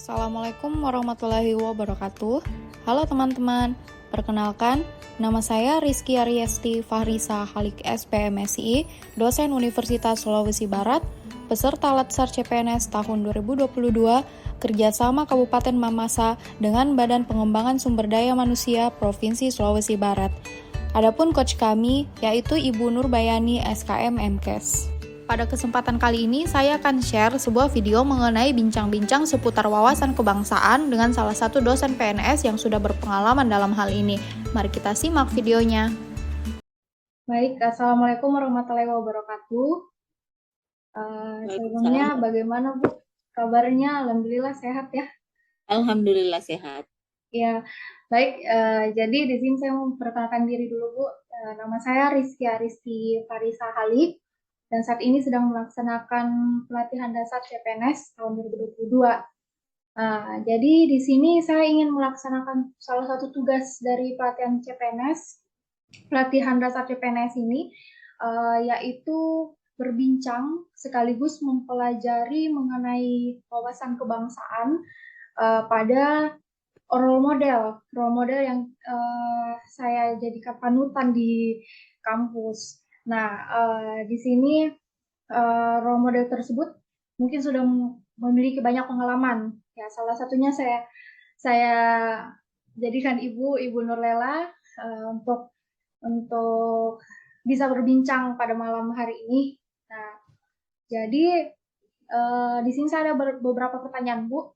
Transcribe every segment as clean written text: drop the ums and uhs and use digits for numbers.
Assalamualaikum warahmatullahi wabarakatuh. Halo teman-teman, perkenalkan, nama saya Rizky Ariesti Fahrisa Halik SPMSI, dosen Universitas Sulawesi Barat, peserta Latsar CPNS tahun 2022, kerjasama Kabupaten Mamasa dengan Badan Pengembangan Sumber Daya Manusia Provinsi Sulawesi Barat. Adapun coach kami yaitu Ibu Nurbayani SKM MKes. Pada kesempatan kali ini, saya akan share sebuah video mengenai bincang-bincang seputar wawasan kebangsaan dengan salah satu dosen PNS yang sudah berpengalaman dalam hal ini. Mari kita simak videonya. Baik, Assalamualaikum warahmatullahi wabarakatuh. Sebelumnya bagaimana Bu kabarnya? Alhamdulillah sehat ya? Alhamdulillah sehat. Ya, baik. Jadi di sini saya mau memperkenalkan diri dulu Bu. Nama saya Rizky Aristi Farisa Halik. Dan saat ini sedang melaksanakan pelatihan dasar CPNS tahun 2022. Jadi di sini saya ingin melaksanakan salah satu tugas dari pelatihan CPNS, pelatihan dasar CPNS ini, yaitu berbincang sekaligus mempelajari mengenai wawasan kebangsaan pada role model yang saya jadikan panutan di kampus. Nah, di sini role model tersebut mungkin sudah memiliki banyak pengalaman. Ya, salah satunya saya jadikan Ibu Nurlela untuk bisa berbincang pada malam hari ini. Nah, jadi di sini saya ada beberapa pertanyaan Bu.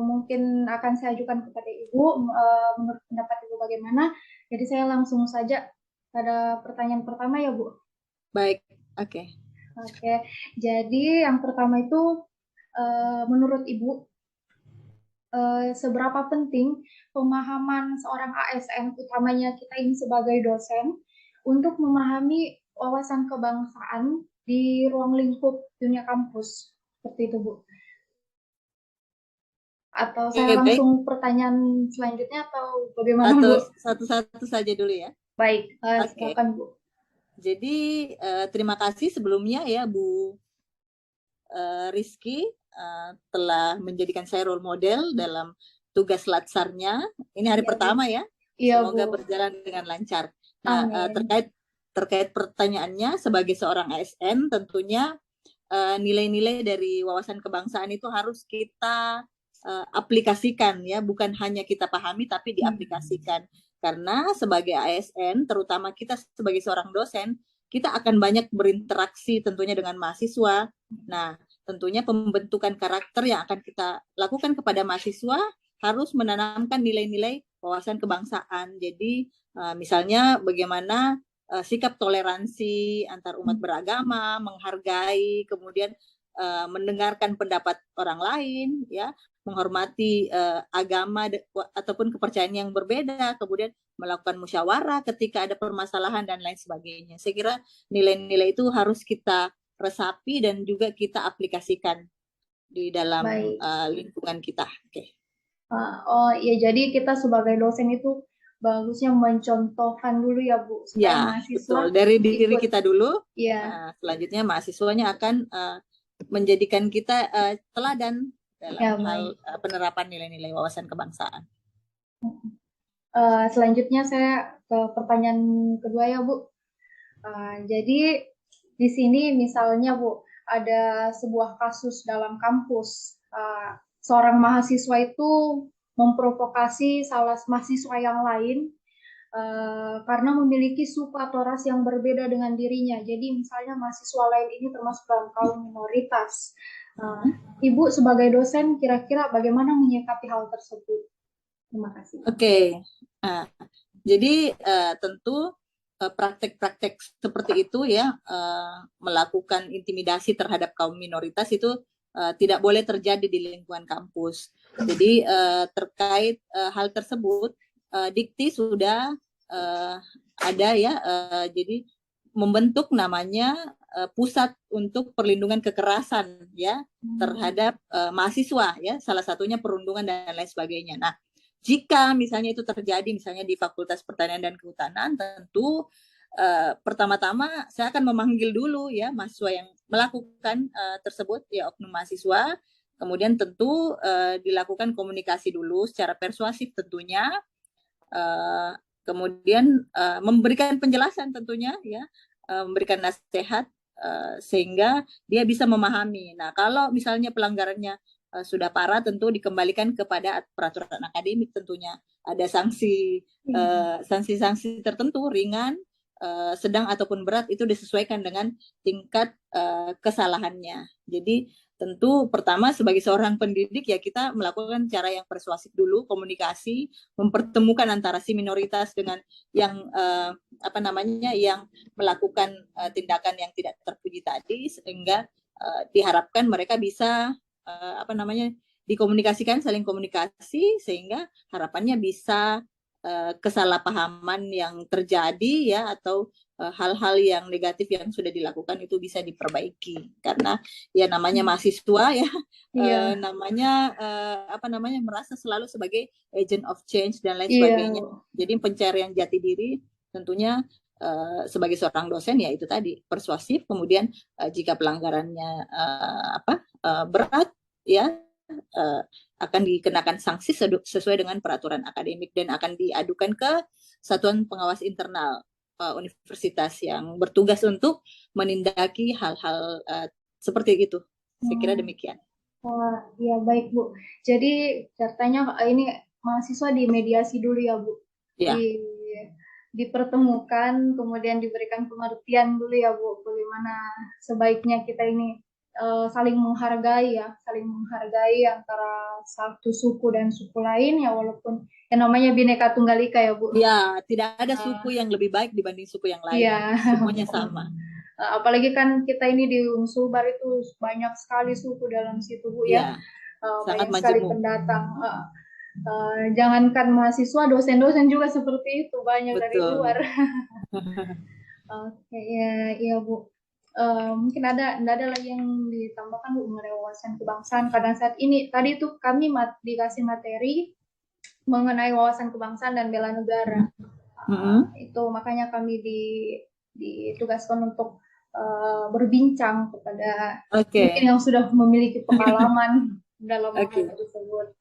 Mungkin akan saya ajukan kepada Ibu. Menurut pendapat Ibu bagaimana? Jadi saya langsung saja pada pertanyaan pertama ya Bu. Baik, oke. Oke, jadi yang pertama itu menurut Ibu seberapa penting pemahaman seorang ASN, utamanya kita ini sebagai dosen, untuk memahami wawasan kebangsaan di ruang lingkup dunia kampus, seperti itu Bu. Atau saya langsung pertanyaan selanjutnya atau bagaimana Bu? Satu-satu saja dulu ya. Baik, silakan Bu. Jadi terima kasih sebelumnya ya Bu Rizky telah menjadikan saya role model dalam tugas latsarnya. Ini hari pertama ya. Iya, Semoga Bu. berjalan dengan lancar. Nah, terkait pertanyaannya sebagai seorang ASN, tentunya nilai-nilai dari wawasan kebangsaan itu harus kita aplikasikan ya, bukan hanya kita pahami tapi diaplikasikan. Karena sebagai ASN, terutama kita sebagai seorang dosen, kita akan banyak berinteraksi tentunya dengan mahasiswa. Nah, tentunya pembentukan karakter yang akan kita lakukan kepada mahasiswa harus menanamkan nilai-nilai wawasan kebangsaan. Jadi, misalnya bagaimana sikap toleransi antar umat beragama, menghargai, kemudian mendengarkan pendapat orang lain, ya, menghormati agama ataupun kepercayaan yang berbeda, kemudian melakukan musyawarah ketika ada permasalahan dan lain sebagainya. Saya kira nilai-nilai itu harus kita resapi dan juga kita aplikasikan di dalam lingkungan kita. Oke. Oh iya, jadi kita sebagai dosen itu bagusnya mencontohkan dulu ya Bu, supaya ya, mahasiswa betul. Dari diri kita dulu. Ya. Selanjutnya mahasiswanya akan menjadikan kita teladan dalam hal penerapan nilai-nilai wawasan kebangsaan. Selanjutnya saya ke pertanyaan kedua ya Bu. Jadi di sini misalnya Bu, ada sebuah kasus dalam kampus, seorang mahasiswa itu memprovokasi salah mahasiswa yang lain karena memiliki suku atau ras yang berbeda dengan dirinya. Jadi misalnya mahasiswa lain ini termasuk dalam kaum minoritas. Ibu sebagai dosen kira-kira bagaimana menyikapi hal tersebut? Terima kasih. Oke. Jadi tentu praktek-praktek seperti itu ya, melakukan intimidasi terhadap kaum minoritas itu tidak boleh terjadi di lingkungan kampus. Jadi terkait hal tersebut, Dikti sudah ada ya, jadi membentuk namanya pusat untuk perlindungan kekerasan ya terhadap mahasiswa ya, salah satunya perundungan dan lain sebagainya. Nah, jika misalnya itu terjadi misalnya di Fakultas Pertanian dan Kehutanan, tentu pertama-tama saya akan memanggil dulu ya mahasiswa yang melakukan tersebut ya, oknum mahasiswa, Kemudian tentu dilakukan komunikasi dulu secara persuasif tentunya. Kemudian memberikan penjelasan tentunya ya, memberikan nasihat sehingga dia bisa memahami. Nah, kalau misalnya pelanggarannya sudah parah, tentu dikembalikan kepada peraturan akademik tentunya. Ada sanksi-sanksi tertentu ringan, sedang ataupun berat, itu disesuaikan dengan tingkat kesalahannya. Jadi tentu pertama sebagai seorang pendidik ya kita melakukan cara yang persuasif dulu, komunikasi, mempertemukan antara si minoritas dengan yang yang melakukan tindakan yang tidak terpuji tadi, sehingga diharapkan mereka bisa dikomunikasikan, saling komunikasi, sehingga harapannya bisa kesalahpahaman yang terjadi ya, atau hal-hal yang negatif yang sudah dilakukan itu bisa diperbaiki. Karena ya namanya mahasiswa ya, merasa selalu sebagai agent of change dan lain sebagainya. Jadi pencarian jati diri tentunya sebagai seorang dosen ya itu tadi persuasif, kemudian jika pelanggarannya berat ya akan dikenakan sanksi sesuai dengan peraturan akademik dan akan diadukan ke Satuan Pengawas Internal universitas yang bertugas untuk menindaki hal-hal seperti itu. Saya kira demikian. Wah, ya baik Bu. Jadi ceritanya ini mahasiswa dimediasi dulu ya Bu. Ya. Dipertemukan, kemudian diberikan pengertian dulu ya Bu, bagaimana sebaiknya kita ini saling menghargai antara satu suku dan suku lain ya, walaupun yang namanya Bhinneka Tunggal Ika ya Bu. Ya, tidak ada suku yang lebih baik dibanding suku yang lain. Ya. Semuanya sama. Apalagi kan kita ini di Unsulbar itu banyak sekali suku dalam situ Bu ya. Sangat banyak sekali pendatang. Jangankan mahasiswa, dosen-dosen juga seperti itu, banyak. Betul. Dari luar. Oke, ya Bu. Mungkin ada lagi yang ditambahkan Bu mengenai wawasan kebangsaan. Pada saat ini tadi tuh kami dikasih materi mengenai wawasan kebangsaan dan bela negara. Itu makanya kami ditugaskan untuk berbincang kepada mungkin yang sudah memiliki pengalaman dalam hal tersebut.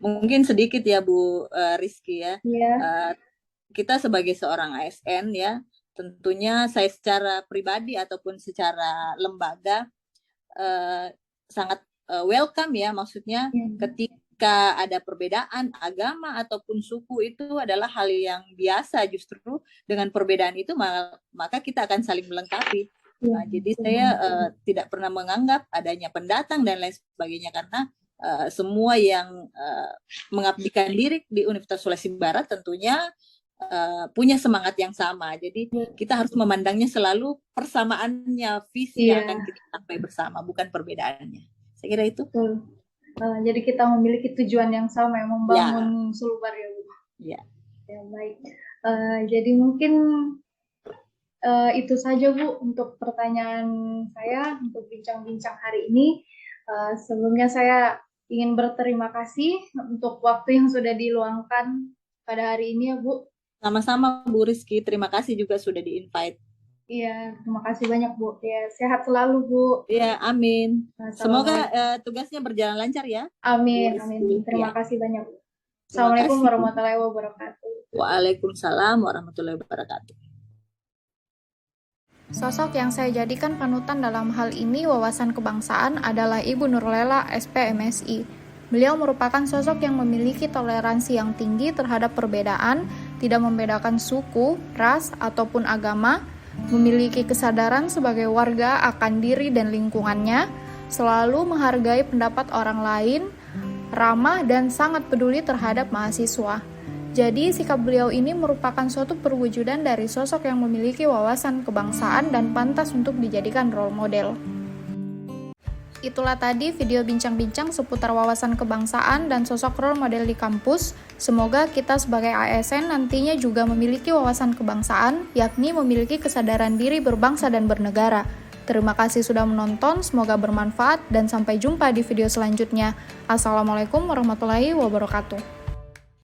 Mungkin sedikit ya Bu Rizky ya. Yeah. Kita sebagai seorang ASN ya, tentunya saya secara pribadi ataupun secara lembaga sangat welcome ya, maksudnya ketika ada perbedaan agama ataupun suku itu adalah hal yang biasa, justru dengan perbedaan itu maka kita akan saling melengkapi. Nah, jadi saya tidak pernah menganggap adanya pendatang dan lain sebagainya, karena semua yang mengabdikan diri di Universitas Sulawesi Barat tentunya punya semangat yang sama. Jadi kita harus memandangnya selalu persamaannya, visi yang akan kita capai bersama, bukan perbedaannya. Saya kira itu. Jadi kita memiliki tujuan yang sama, yang membangun Sulbar ya Bu. Ya. Ya baik. Jadi mungkin itu saja Bu untuk pertanyaan saya untuk bincang-bincang hari ini. Sebelumnya saya ingin berterima kasih untuk waktu yang sudah diluangkan pada hari ini ya Bu. Sama-sama Bu Rizky, terima kasih juga sudah di-invite. Iya, terima kasih banyak Bu. Ya, sehat selalu Bu. Iya, amin. Semoga tugasnya berjalan lancar ya. Amin, amin. Terima kasih banyak Bu. Assalamualaikum warahmatullahi wabarakatuh. Waalaikumsalam warahmatullahi wabarakatuh. Sosok yang saya jadikan panutan dalam hal ini wawasan kebangsaan adalah Ibu Nurlela, SPMSI. Beliau merupakan sosok yang memiliki toleransi yang tinggi terhadap perbedaan, tidak membedakan suku, ras, ataupun agama, memiliki kesadaran sebagai warga akan diri dan lingkungannya, selalu menghargai pendapat orang lain, ramah dan sangat peduli terhadap mahasiswa. Jadi, sikap beliau ini merupakan suatu perwujudan dari sosok yang memiliki wawasan kebangsaan dan pantas untuk dijadikan role model. Itulah tadi video bincang-bincang seputar wawasan kebangsaan dan sosok role model di kampus. Semoga kita sebagai ASN nantinya juga memiliki wawasan kebangsaan, yakni memiliki kesadaran diri berbangsa dan bernegara. Terima kasih sudah menonton, semoga bermanfaat dan sampai jumpa di video selanjutnya. Assalamualaikum warahmatullahi wabarakatuh.